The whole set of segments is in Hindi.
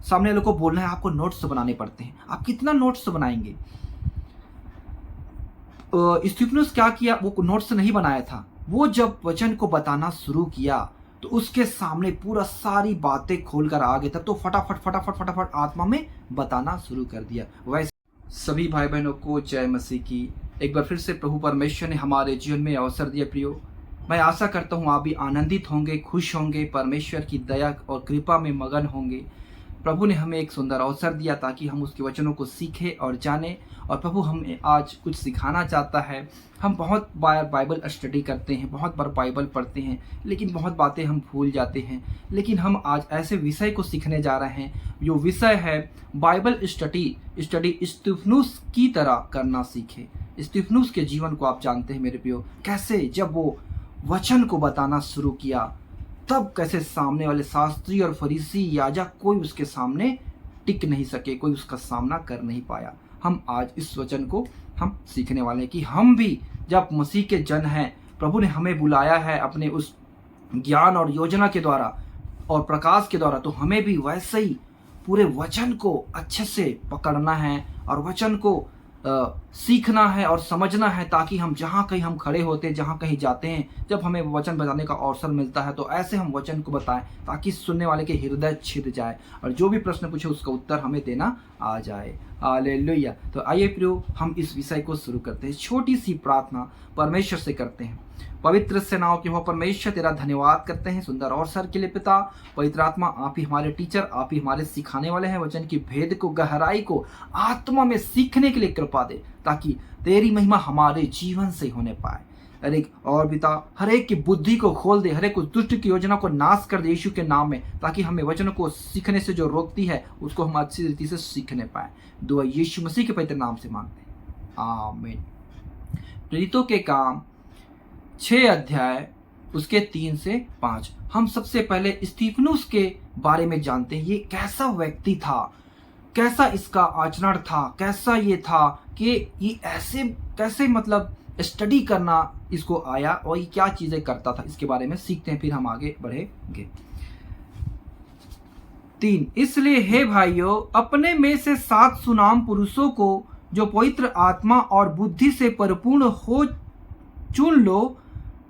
सामने वाले को बोलना है, आपको नोट्स बनाने पड़ते हैं। आप कितना नोट्स बनाएंगे? स्टीफनुस क्या किया, वो नोट्स नहीं बनाया था। वो जब वचन को बताना शुरू किया तो उसके सामने पूरा सारी बातें खोलकर आ गए, तब तो फटाफट फटाफट फटाफट आत्मा में बताना शुरू कर दिया। वैसे सभी भाई बहनों को जय मसीह की। एक बार फिर से प्रभु परमेश्वर ने हमारे जीवन में अवसर दिया। प्रियो, मैं आशा करता हूँ आप भी आनंदित होंगे, खुश होंगे, परमेश्वर की दया और कृपा में मगन होंगे। प्रभु ने हमें एक सुंदर अवसर दिया ताकि हम उसके वचनों को सीखें और जानें, और प्रभु हमें आज कुछ सिखाना चाहता है। हम बहुत बार बाइबल स्टडी करते हैं, बहुत बार बाइबल पढ़ते हैं, लेकिन बहुत बातें हम भूल जाते हैं। लेकिन हम आज ऐसे विषय को सीखने जा रहे हैं, जो विषय है बाइबल स्टडी स्टीफनुस की तरह करना सीखे। स्टीफनुस के जीवन को आप जानते हैं मेरे प्रियो, कैसे जब वो वचन को बताना शुरू किया, तब कैसे सामने वाले शास्त्री और फरीसी याजक कोई उसके सामने टिक नहीं सके, कोई उसका सामना कर नहीं पाया। हम आज इस वचन को हम सीखने वाले हैं कि हम भी जब मसीह के जन हैं, प्रभु ने हमें बुलाया है अपने उस ज्ञान और योजना के द्वारा और प्रकाश के द्वारा, तो हमें भी वैसे ही पूरे वचन को अच्छे से पकड़ना है और वचन को सीखना है और समझना है, ताकि हम जहाँ कहीं हम खड़े होते हैं, जहाँ कहीं जाते हैं, जब हमें वचन बताने का अवसर मिलता है तो ऐसे हम वचन को बताएं ताकि सुनने वाले के हृदय छिद जाए और जो भी प्रश्न पूछे उसका उत्तर हमें देना आ जाए। हालेलुया। तो आइए प्रियो, हम इस विषय को शुरू करते हैं। छोटी सी प्रार्थना परमेश्वर से करते हैं। पवित्र सेनाओं के हो परमेश्वर, तेरा धन्यवाद करते हैं सुंदर अवसर के लिए। पिता पवित्र आत्मा, आप ही हमारे टीचर, आप ही हमारे सिखाने वाले हैं। वचन की भेद को, गहराई को आत्मा में सीखने के लिए कृपा दे, ताकि तेरी महिमा हमारे जीवन से होने पाए। और पिता, हर एक की बुद्धि को खोल दे, हर एक दुष्ट की योजना को नाश कर दे यीशु के नाम में, ताकि हमें वचनों को सीखने से जो रोकती है उसको हम अच्छी रीति से सीखने पाए। दुआ यीशु मसीह के पवित्र नाम से मांगते हैं, आमीन। प्रेरितों के काम 6 अध्याय उसके 3 से 5। हम सबसे पहले स्टीफनुस के बारे में जानते हैं। ये कैसा व्यक्ति था, कैसा इसका आचरण था, कैसा ये था कि ये ऐसे कैसे मतलब स्टडी करना इसको आया और ये क्या चीजें करता था, इसके बारे में सीखते हैं, फिर हम आगे बढ़ेंगे। 3, इसलिए हे भाइयों, अपने में से 7 सुनाम पुरुषों को जो पवित्र आत्मा और बुद्धि से परिपूर्ण हो चुन लो,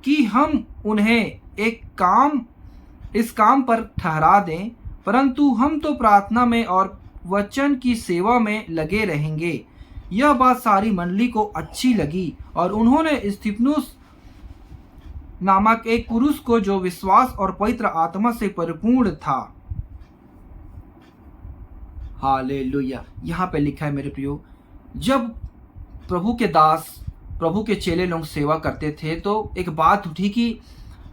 कि हम उन्हें इस काम पर ठहरा दें। परंतु हम तो प्रार्थना में और वचन की सेवा में लगे रहेंगे। यह बात सारी मंडली को अच्छी लगी और उन्होंने स्तिफनुस नामक एक पुरुष को, जो विश्वास और पवित्र आत्मा से परिपूर्ण था। हालेलुया। यहाँ पे लिखा है मेरे प्रियो, जब प्रभु के दास, प्रभु के चेले लोग सेवा करते थे तो एक बात उठी कि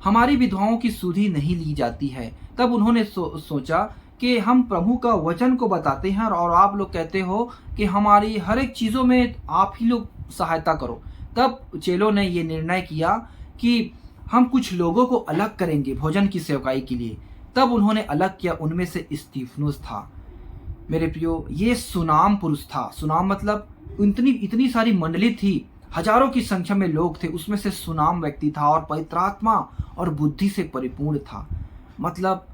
हमारी विधवाओं की सुधि नहीं ली जाती है। तब उन्होंने सोचा कि हम प्रभु का वचन को बताते हैं और आप लोग कहते हो कि हमारी हर एक चीज़ों में आप ही लोग सहायता करो। तब चेलों ने ये निर्णय किया कि हम कुछ लोगों को अलग करेंगे भोजन की सेवकाई के लिए। तब उन्होंने अलग किया, उनमें से स्तीफनुस था। मेरे प्रियो, ये सुनाम पुरुष था। सुनाम मतलब इतनी सारी मंडली थी, हजारों की संख्या में लोग थे, उसमें से सुनाम व्यक्ति था और पवित्र आत्मा और बुद्धि से परिपूर्ण था। मतलब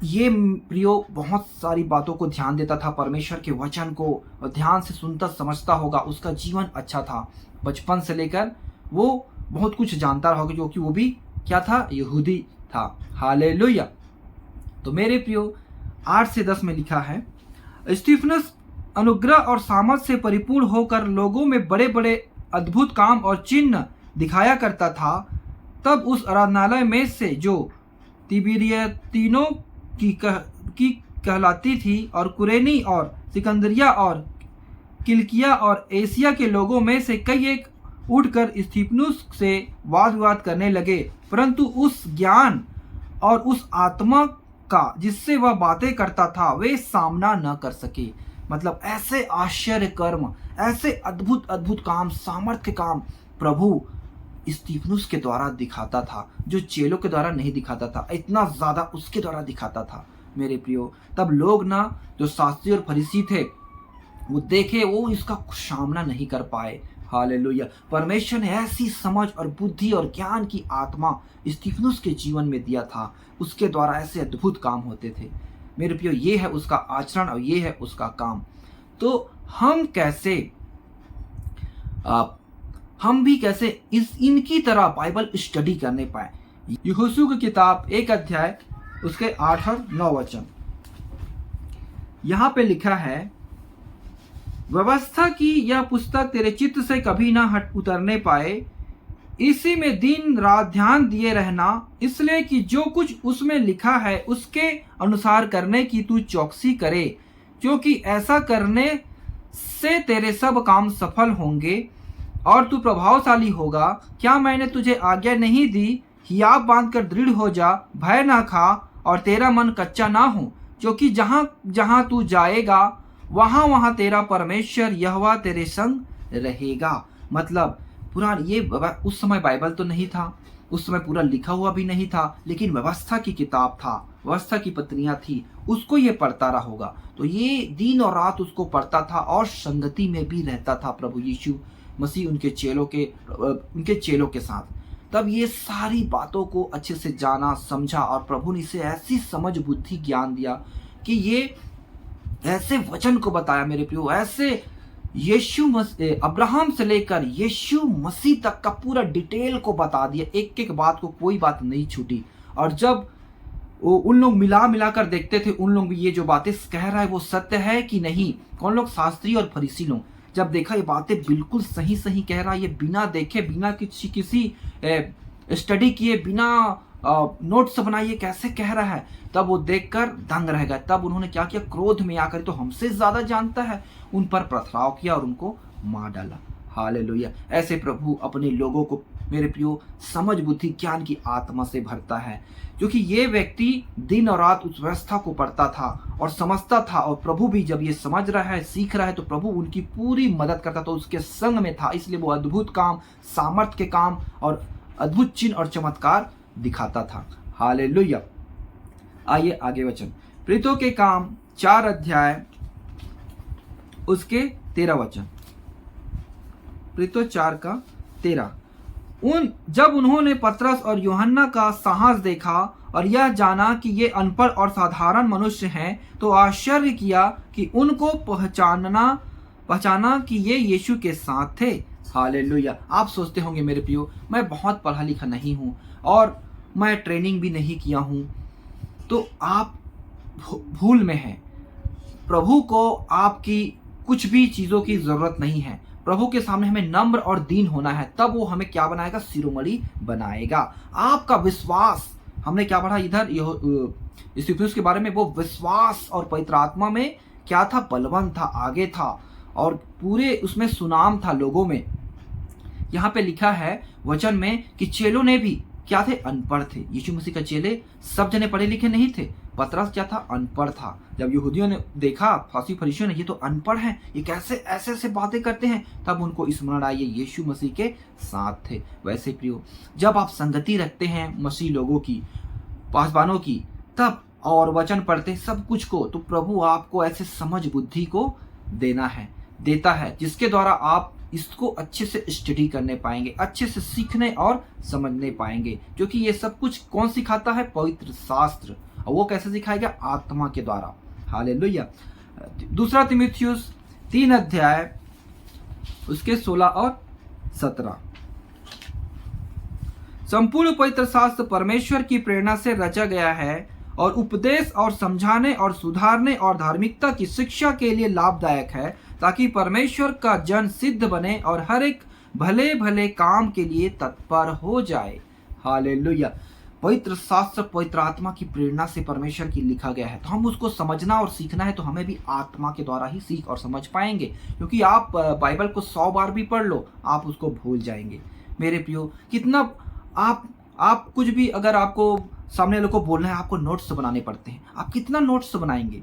ये प्रियो बहुत सारी बातों को ध्यान देता था, परमेश्वर के वचन को ध्यान से सुनता समझता होगा। उसका जीवन अच्छा था, बचपन से लेकर वो बहुत कुछ जानता रहा होगा, क्योंकि वो भी क्या था, यहूदी था। हालेलुया। तो मेरे प्रियो 8 से 10 में लिखा है, स्टीफनस अनुग्रह और सामर्थ से परिपूर्ण होकर लोगों में बड़े बड़े अद्भुत काम और चिन्ह दिखाया करता था। तब उस आराधनालय में से जो तिबिरियतीनों की कहलाती थी और कुरेनी और सिकंदरिया और किलकिया और एशिया के लोगों में से कई एक उठकर स्तीफनुस से वाद विवाद करने लगे, परंतु उस ज्ञान और उस आत्मा का जिससे वह बातें करता था वे सामना न कर सके। मतलब ऐसे आश्चर्य कर्म, ऐसे अद्भुत अद्भुत काम, सामर्थ्य काम प्रभु स्तीफनुस के द्वारा दिखाता था, जो चेलों के द्वारा नहीं दिखाता था। इतना ज्यादा उसके द्वारा दिखाता था मेरे प्रियो। तब लोग ना, जो शास्त्री और फरीसी थे, वो देखे, वो इसका सामना नहीं कर पाए। हालेलुया। परमेश्वर ने ऐसी समझ और बुद्धि और ज्ञान की आत्मा स्तीफनुस के जीवन में दिया था, उसके द्वारा ऐसे अद्भुत काम होते थे। मेरे प्रियो ये है उसका आचरण और ये है उसका काम। तो हम कैसे हम भी कैसे इनकी तरह बाइबल स्टडी करने पाए। यहोशू की किताब 1 अध्याय उसके 8 और 9 वचन, यहाँ पे लिखा है, व्यवस्था की यह पुस्तक तेरे चित्त से कभी ना हट उतरने पाए, इसी में दिन रात ध्यान दिए रहना, इसलिए कि जो कुछ उसमें लिखा है उसके अनुसार करने की तू चौकसी करे, क्योंकि ऐसा करने से तेरे सब काम सफल होंगे और तू प्रभावशाली होगा। क्या मैंने तुझे आज्ञा नहीं दी? हियाव बांधकर दृढ़ हो जा, भय ना खा और तेरा मन कच्चा ना हो, क्योंकि जहां जहां तू जाएगा वहां वहां तेरा परमेश्वर यहोवा तेरे संग रहेगा। मतलब ये उस समय बाइबल तो नहीं था, उस समय पूरा लिखा हुआ भी नहीं था, लेकिन व्यवस्था की किताब था, व्यवस्था की पत्नियां थी, उसको ये पढ़ता रहा होगा। तो ये दिन और रात उसको पढ़ता था और संगति में भी रहता था प्रभु यीशु मसीह उनके चेलों के साथ। तब ये सारी बातों को अच्छे से जाना, समझा और प्रभु ने इसे ऐसी समझ बुद्धि ज्ञान दिया कि ये ऐसे वचन को बताया मेरे प्रियो, ऐसे अब्राहम से लेकर यीशु मसीह तक का पूरा डिटेल को बता दिया, एक एक बात को, कोई बात नहीं छूटी। और जब उन लोग मिला कर देखते थे, उन लोग भी ये जो बातें कह रहा है वो सत्य है कि नहीं। कौन लोग? शास्त्री और फरीसी लोग। जब देखा ये बातें बिल्कुल सही कह रहा है, ये बिना देखे, बिना किसी स्टडी किए, बिना नोट्स बनाइए कैसे कह रहा है, तब वो देखकर दंग रह गए। तब उन्होंने क्या किया? क्रोध में आकर, तो हमसे ज्यादा जानता है, उन पर पथराव किया और उनको मार डाला। हालेलुया। ऐसे प्रभु अपने लोगों को मेरे प्रियो समझ बुद्धि ज्ञान की आत्मा से भरता है, क्योंकि ये व्यक्ति दिन और रात उस व्यवस्था को पढ़ता था और समझता था। और प्रभु भी जब ये समझ रहा है, सीख रहा है, तो प्रभु उनकी पूरी मदद करता था, उसके संग में था, इसलिए वो अद्भुत काम, सामर्थ्य के काम और अद्भुत चिन्ह और चमत्कार दिखाता था। हालेलुया। आइए आगे वचन, प्रीतों के काम 4 अध्याय उसके 13 वचन, प्रीतो 4 का 13। जब उन्होंने पतरस और यूहन्ना का साहस देखा और यह जाना कि ये अनपढ़ और साधारण मनुष्य हैं, तो आश्चर्य किया कि उनको पहचाना कि ये यीशु के साथ थे। हालेलुया। आप सोचते होंगे मेरे प्रियो, मैं बहुत पढ़ा लिखा नहीं हूँ और मैं ट्रेनिंग भी नहीं किया हूँ, तो आप भूल में हैं। प्रभु को आपकी कुछ भी चीजों की जरूरत नहीं है। प्रभु के सामने हमें नम्र और दीन होना है, तब वो हमें क्या बनाएगा? शिरोमणि बनाएगा। आपका विश्वास, हमने क्या पढ़ा इधर स्तिफनुस के बारे में, वो विश्वास और पवित्र आत्मा में क्या था? बलवान था, आगे था और पूरे उसमें सुनाम था लोगों में। यहाँ पे लिखा है वचन में कि चेलों ने भी क्या थे? अनपढ़ थे। यीशु मसीह का चेले सब जने पढ़े लिखे नहीं थे। पतरस क्या था? अनपढ़ था। जब यहूदियों ने देखा, फरीसियों ने, ये तो अनपढ़ हैं, ये कैसे ऐसे बातें करते हैं, तब उनको स्मरण आया, ये यीशु मसीह के साथ थे। वैसे प्रियो, जब आप संगति रखते हैं मसीह लोगों की, पासवानों की, तब और वचन पढ़ते सब कुछ को, तो प्रभु आपको ऐसे समझ बुद्धि को देता है, जिसके द्वारा आप इसको अच्छे से स्टडी करने पाएंगे, अच्छे से सीखने और समझने पाएंगे। क्योंकि ये सब कुछ कौन सिखाता है? पवित्र शास्त्र। और वो कैसे सिखाएगा? आत्मा के द्वारा। हालेलुया। दूसरा तीमुथियुस 3 अध्याय उसके 16 और 17। संपूर्ण पवित्र शास्त्र परमेश्वर की प्रेरणा से रचा गया है और उपदेश और समझाने और सुधारने और धार्मिकता की शिक्षा के लिए लाभदायक है, ताकि परमेश्वर का जन सिद्ध बने और हर एक भले भले काम के लिए तत्पर हो जाए। हालेलुया। पवित्र शास्त्र पवित्र आत्मा की प्रेरणा से परमेश्वर की लिखा गया है, तो हम उसको समझना और सीखना है, तो हमें भी आत्मा के द्वारा ही सीख और समझ पाएंगे। क्योंकि आप बाइबल को 100 बार भी पढ़ लो, आप उसको भूल जाएंगे। मेरे प्रियो, कितना आप कुछ भी अगर आपको सामने वालों को बोलना है, आपको नोट्स बनाने पड़ते हैं। आप कितना नोट्स बनाएंगे?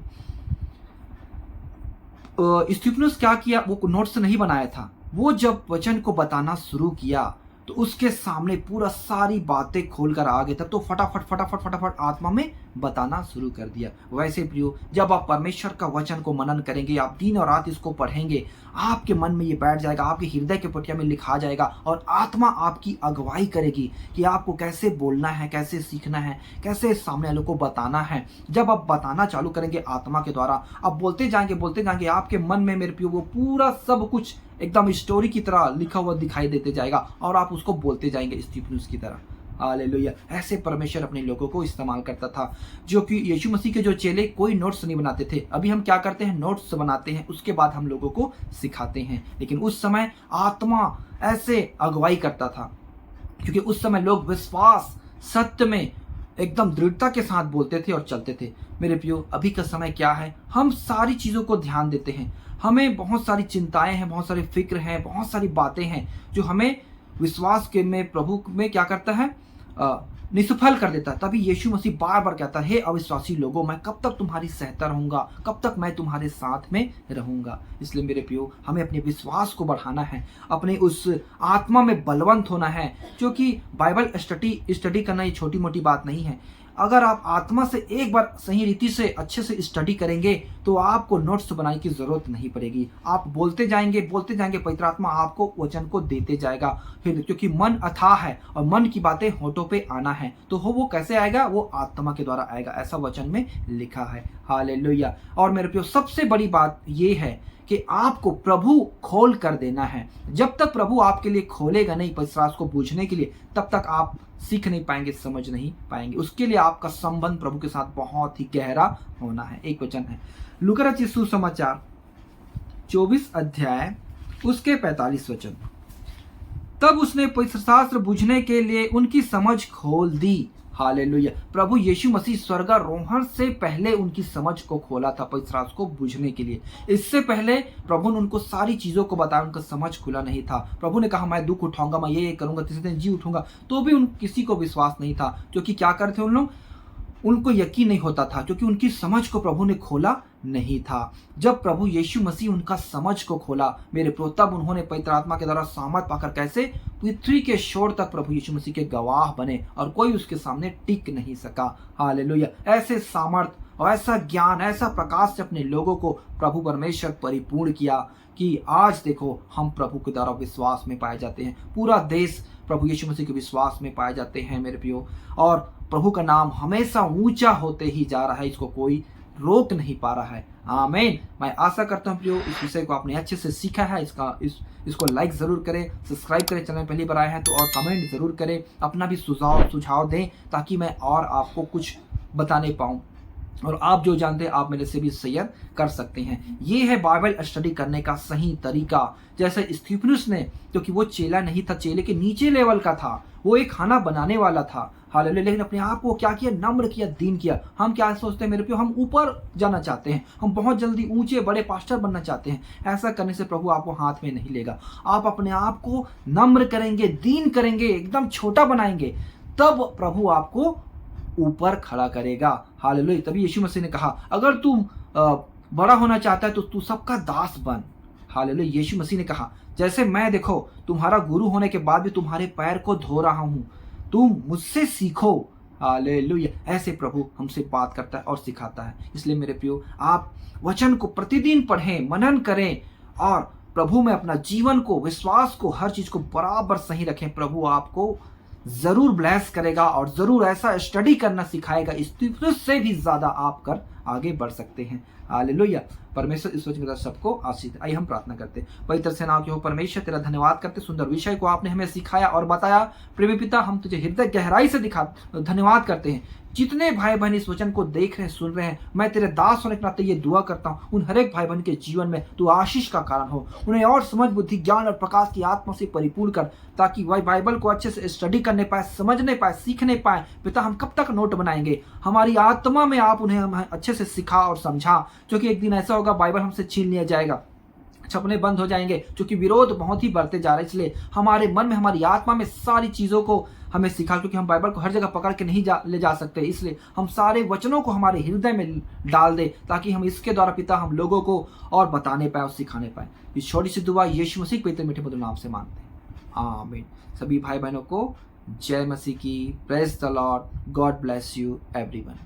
स्तिफनुस क्या किया? वो नोट्स नहीं बनाया था, वो जब वचन को बताना शुरू किया तो उसके सामने पूरा सारी बातें खोलकर आ गए तब तो फटाफट फटाफट फटाफट आत्मा में बताना शुरू कर दिया। वैसे प्रियो, जब आप परमेश्वर का वचन को मनन करेंगे, आप दिन और रात इसको पढ़ेंगे, आपके मन में ये बैठ जाएगा, आपके हृदय के पटिया में लिखा जाएगा और आत्मा आपकी अगुवाई करेगी कि आपको कैसे बोलना है, कैसे सीखना है, कैसे सामने वालों को बताना है। जब आप बताना चालू करेंगे आत्मा के द्वारा, आप बोलते जाएंगे, आपके मन में मेरे प्रियो वो पूरा सब कुछ एकदम स्टोरी की तरह लिखा हुआ दिखाई देते जाएगा और आप उसको बोलते जाएंगे स्टीफनुस की तरह। हालेलुया। ऐसे परमेश्वर अपने लोगों को इस्तेमाल करता था। जो कि यीशु मसीह के जो चेले कोई नोट्स नहीं बनाते थे, अभी हम क्या करते हैं, नोट्स बनाते हैं, उसके बाद हम लोगों को सिखाते हैं। लेकिन उस समय आत्मा ऐसे अगुवाई करता था, क्योंकि उस समय लोग विश्वास सत्य में एकदम दृढ़ता के साथ बोलते थे और चलते थे। मेरे प्रियो, अभी का समय क्या है, हम सारी चीज़ों को ध्यान देते हैं, हमें बहुत सारी चिंताएं हैं, बहुत सारी फिक्र हैं, बहुत सारी बातें हैं जो हमें विश्वास के में प्रभु में क्या करता है, निष्फल कर देता है। तभी यीशु मसीह बार बार कहता है, हे अविश्वासी लोगों, मैं कब तक तुम्हारी सहता रहूंगा, कब तक मैं तुम्हारे साथ में रहूंगा। इसलिए मेरे प्रियो, हमें अपने विश्वास को बढ़ाना है, अपने उस आत्मा में बलवंत होना है, क्योंकि बाइबल स्टडी करना ये छोटी मोटी बात नहीं है। अगर आप आत्मा से एक बार सही रीति से अच्छे से स्टडी करेंगे तो आपको नोट्स बनाने की जरूरत नहीं पड़ेगी। आप बोलते जाएंगे, पवित्र आत्मा आपको वचन को देते जाएगा। फिर क्योंकि मन अथाह है और मन की बातें होठों पे आना है, तो वो कैसे आएगा, वो आत्मा के द्वारा आएगा, ऐसा वचन में लिखा है। हालेलुया। और मेरे प्रियो, सबसे बड़ी बात ये है कि आपको प्रभु खोल कर देना है। जब तक प्रभु आपके लिए खोलेगा नहीं पवित्र को बूझने के लिए, तब तक आप सीख नहीं पाएंगे, समझ नहीं पाएंगे। उसके लिए आपका संबंध प्रभु के साथ बहुत ही गहरा होना है। एक वचन है लूका रचित सुसमाचार 24 अध्याय उसके 45 वचन। तब उसने पवित्र शास्त्र बूझने के लिए उनकी समझ खोल दी। हालेलुया। प्रभु यीशु मसीह स्वर्गारोहण से पहले उनकी समझ को खोला था पवित्र शास्त्र को बूझने के लिए। इससे पहले प्रभु ने उनको सारी चीजों को बताया, उनका समझ खुला नहीं था। प्रभु ने कहा मैं दुख उठाऊंगा, मैं ये करूंगा, तीसरे दिन जी उठूंगा, तो भी किसी को विश्वास नहीं था। क्योंकि क्या करते उन लोग, उनको यकीन नहीं होता था, क्योंकि उनकी समझ को प्रभु ने खोला नहीं था। जब प्रभु यीशु मसीह उनका समझ को खोला मेरे प्रियो, तब उन्होंने पवित्र आत्मा के द्वारा सामर्थ पाकर कैसे पृथ्वी के छोर तक प्रभु यीशु मसीह के गवाह बने और कोई उसके सामने टिक नहीं सका। हालेलुया। ऐसे सामर्थ और ऐसा ज्ञान, ऐसा प्रकाश से अपने लोगों को प्रभु परमेश्वर परिपूर्ण किया कि आज देखो हम प्रभु के द्वारा विश्वास में पाए जाते हैं। पूरा देश प्रभु यीशु मसीह के विश्वास में पाए जाते हैं मेरे प्रियो, और प्रभु का नाम हमेशा ऊंचा होते ही जा रहा है, इसको कोई रोक नहीं पा रहा है। आमीन। मैं आशा करता हूँ प्रियो, इस विषय को आपने अच्छे से सीखा है। इसको लाइक जरूर करें, सब्सक्राइब करें, चैनल पहली बार आए हैं तो, और कमेंट जरूर करें, अपना भी सुझाव दें ताकि मैं और आपको कुछ बताने पाऊँ, और आप जो जानते हैं आप मेरे से भी शेयर कर सकते हैं। ये है बाइबल स्टडी करने का सही तरीका। जैसे स्टीफनुस ने, क्योंकि वो चेला नहीं था, चेले के नीचे लेवल का था, वो एक खाना बनाने वाला था। हालेलुया। लेकिन अपने आप को क्या किया, नम्र किया, दीन किया। हम क्या सोचते हैं मेरे प्रियो, हम ऊपर जाना चाहते हैं, हम बहुत जल्दी ऊंचे बड़े पास्टर बनना चाहते हैं। ऐसा करने से प्रभु आपको हाथ में नहीं लेगा। आप अपने आप को नम्र करेंगे, दीन करेंगे, एकदम छोटा बनाएंगे, तब प्रभु आपको ऊपर खड़ा करेगा। हालेलुया। तभी यीशु मसीह ने कहा अगर तू बड़ा होना चाहता है तो तू सबका दास बन। हालेलुया। यीशु मसीह ने कहा जैसे मैं देखो तुम्हारा गुरु होने के बाद भी तुम्हारे पैर को धो रहा हूं, तुम मुझसे सीखो। हालेलुया। ऐसे प्रभु हमसे बात करता है और सिखाता है। इसलिए मेरे प्रियो, आप वचन को प्रतिदिन पढ़ें, मनन करें और प्रभु में अपना जीवन को, विश्वास को, हर चीज को बराबर सही रखें। प्रभु आपको जरूर ब्लेस करेगा और जरूर ऐसा स्टडी करना सिखाएगा, स्टीफनुस से भी ज्यादा आप कर आगे बढ़ सकते हैं। हालेलुया। परमेश्वर इस वचन के द्वारा सबको आशीष दे। आइए हम प्रार्थना करते हैं। पवित्र सेनाओं के हो परमेश्वर, तेरा धन्यवाद करते, सुंदर विषय को आपने हमें सिखाया और बताया। प्रेमी पिता, हम तुझे हृदय गहराई से धन्यवाद करते हैं। जितने भाई बहन इस वचन को देख रहे हैं, सुन रहे हैं, मैं तेरे दास होने के नाते ये दुआ करता हूँ, उन हर एक भाई बहन के जीवन में तू आशीष का कारण हो, उन्हें और समझ, बुद्धि, ज्ञान और प्रकाश की आत्मा से परिपूर्ण कर, ताकि वह बाइबल को अच्छे से स्टडी करने पाए, समझने पाए, सीखने पाए। पिता, हम कब तक नोट बनाएंगे, हमारी आत्मा में आप उन्हें हम अच्छे से सिखा और समझा, क्योंकि एक दिन ऐसा होगा बाइबल हमसे छीन लिया जाएगा, छपने बंद हो जाएंगे, क्योंकि विरोध बहुत ही बढ़ते जा रहे हैं। इसलिए हमारे मन में, हमारी आत्मा में सारी चीजों को हमें सिखा, क्योंकि हम बाइबल को हर जगह पकड़ के नहीं ले जा सकते। इसलिए हम सारे वचनों को हमारे हृदय में डाल दे, ताकि हम इसके द्वारा पिता हम लोगों को और बताने पाए और सिखाने पाए। इस छोटी सी दुआ यीशु मसीह के पवित्र मीठे मधुर नाम से मांगते हैं, आमीन। सभी भाई बहनों को जय मसीह की। Praise the Lord. God bless you everyone.